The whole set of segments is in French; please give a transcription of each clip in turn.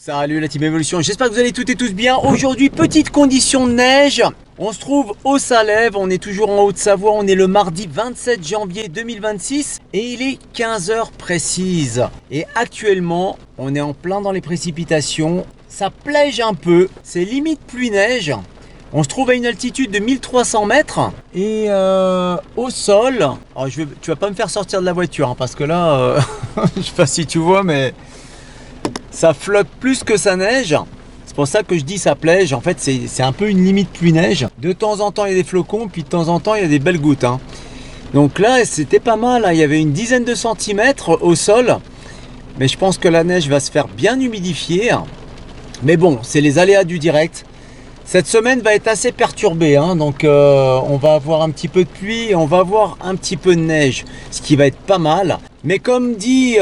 Salut la Team Evolution, j'espère que vous allez toutes et tous bien. Aujourd'hui, petite condition de neige. On se trouve au Salève, on est toujours en Haute-Savoie, on est le mardi 27 janvier 2026 et il est 15h précises. Et actuellement, on est en plein dans les précipitations, ça plège un peu, c'est limite pluie-neige. On se trouve à une altitude de 1300 mètres et au sol, alors tu vas pas me faire sortir de la voiture hein, parce que là, je sais pas si tu vois mais... ça flotte plus que ça neige. C'est pour ça que je dis ça plège. En fait, c'est un peu une limite pluie-neige. De temps en temps, il y a des flocons, puis de temps en temps, il y a des belles gouttes. Hein. Donc là, c'était pas mal. Hein. Il y avait une dizaine de centimètres au sol. Mais je pense que la neige va se faire bien humidifier. Mais bon, c'est les aléas du direct. Cette semaine va être assez perturbée. Hein. Donc, on va avoir un petit peu de pluie et on va avoir un petit peu de neige. Ce qui va être pas mal. Mais comme dit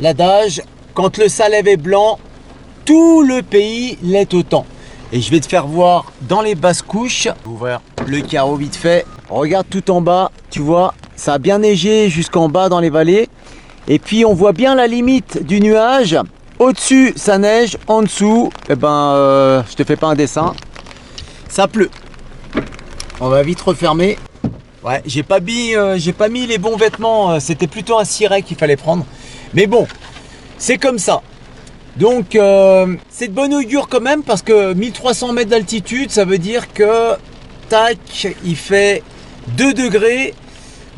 l'adage, quand le Salève est blanc, tout le pays l'est autant. Et je vais te faire voir dans les basses couches. Ouvrir le carreau vite fait. Regarde tout en bas, tu vois, ça a bien neigé jusqu'en bas dans les vallées. Et puis on voit bien la limite du nuage. Au-dessus, ça neige. En dessous, eh ben, je te fais pas un dessin. Ça pleut. On va vite refermer. Ouais, j'ai pas mis les bons vêtements. C'était plutôt un ciré qu'il fallait prendre. Mais bon. C'est comme ça. Donc, c'est de bon augure quand même parce que 1300 mètres d'altitude, ça veut dire que, tac, il fait 2 degrés.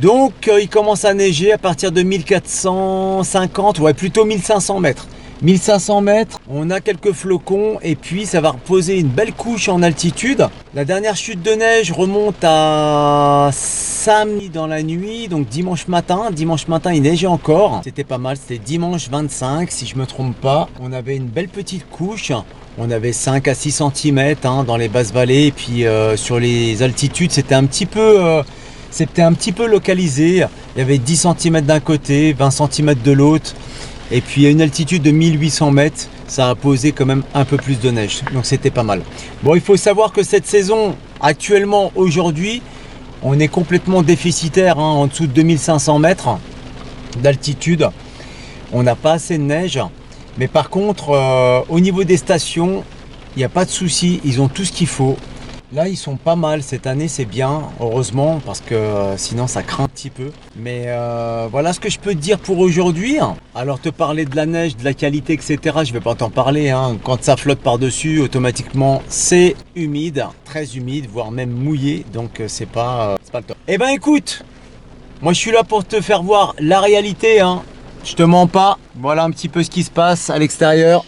Donc, il commence à neiger à partir de 1450, ouais, plutôt 1500 mètres. 1500 mètres, on a quelques flocons et puis ça va reposer une belle couche en altitude. La dernière chute de neige remonte à samedi dans la nuit, donc dimanche matin. Dimanche matin, il neigeait encore. C'était pas mal, c'était dimanche 25 si je me trompe pas. On avait une belle petite couche. On avait 5 à 6 cm hein, dans les basses vallées et puis sur les altitudes, c'était un petit peu localisé. Il y avait 10 cm d'un côté, 20 cm de l'autre. Et puis à une altitude de 1800 mètres, ça a posé quand même un peu plus de neige. Donc c'était pas mal. Bon, il faut savoir que cette saison, actuellement, aujourd'hui, on est complètement déficitaire, hein, en dessous de 2500 mètres d'altitude. On n'a pas assez de neige. Mais par contre, au niveau des stations, il n'y a pas de souci. Ils ont tout ce qu'il faut. Là, ils sont pas mal. Cette année, c'est bien, heureusement, parce que sinon, ça craint un petit peu. Mais voilà ce que je peux te dire pour aujourd'hui. Alors, te parler de la neige, de la qualité, etc., je vais pas t'en parler. Hein. Quand ça flotte par-dessus, automatiquement, c'est humide, très humide, voire même mouillé. Donc, c'est pas le top. Eh ben, écoute, moi, je suis là pour te faire voir la réalité. Hein. Je te mens pas. Voilà un petit peu ce qui se passe à l'extérieur.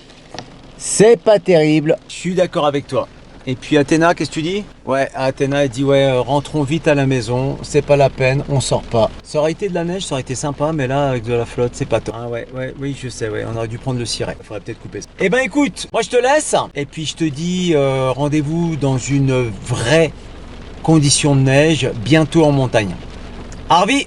C'est pas terrible. Je suis d'accord avec toi. Et puis Athéna, qu'est-ce que tu dis? Ouais, Athéna, elle dit ouais, rentrons vite à la maison, c'est pas la peine, on sort pas. Ça aurait été de la neige, ça aurait été sympa, mais là, avec de la flotte, c'est pas top. Ah ouais, oui, je sais, ouais, on aurait dû prendre le ciré. Il faudrait peut-être couper ça. Eh ben écoute, moi je te laisse, et puis je te dis rendez-vous dans une vraie condition de neige, bientôt en montagne. Harvey!